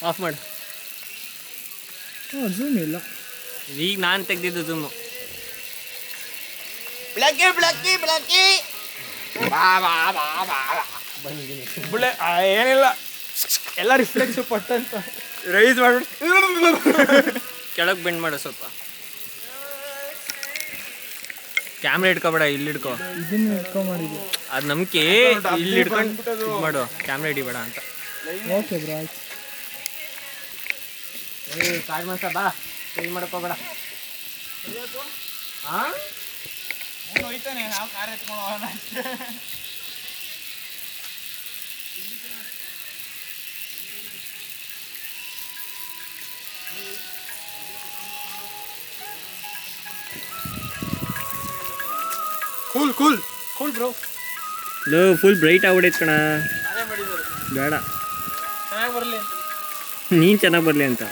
Of ಮಾಡು. Zoom ಇಲ್ಲ. ಈಗ ನಾನು ತೆಗ್ದಿದ್ದು ಝೂಮು. ಬ್ಲಾಕಿ ಬ್ಲಾಕಿ ಬ್ಲಾಕಿ ಬಿಳೆ ಏನಿಲ್ಲ, ಎಲ್ಲ ರಿಫ್ಲೆಕ್ಸ್ ಪಟ್ಟಂತ ರೈಸ್ ಮಾಡ್ಬಿಟ್ಟು ಕೆಳಗೆ ಬೆಂಡ್ ಮಾಡು ಸ್ವಲ್ಪ. ಕ್ಯಾಮ್ರಾ ಇಟ್ಕೊಬೇಡ, ಇಲ್ಲಿ ಇಟ್ಕೋ. ಇದನ್ನ ಇಟ್ಕೊಂಡ್ ಮಾಡಿದ್ವಿ. ಅದು ನಂಬಿಕೆ ಇಲ್ಲಿ ಇಟ್ಕೊಂಡು ಇದು ಮಾಡು, ಕ್ಯಾಮ್ರಾ ಹಿಡಿಬೇಡ ಅಂತ. ಓಕೆ ಬ್ರೋ, ಆಯ್ತು. ಕಾಡ್ ಮನ್ಸ ಬಾ, ಇದು ಮಾಡ್ಕೋಬೇಡ. ಹಾಂ ಹೋಯ್ತಾನೆ, ನಾವು ಕಾರ್ ಎತ್ಕೊಂಡು ಹೋಗೋಣ ಅಷ್ಟೇ. Cool cool cool bro. ಲೋ ಫುಲ್ ಬ್ರೈಟ್ ಆಗ್ಬಿಡೈತೆ ಕಣ. ನಾನೇ ಮಾಡಿದ್ದು ಬೇಡ, ಚೆನ್ನಾಗಿ ಬರಲಿ. ನೀನು ಚೆನ್ನಾಗಿ ಬರಲಿ ಅಂತ.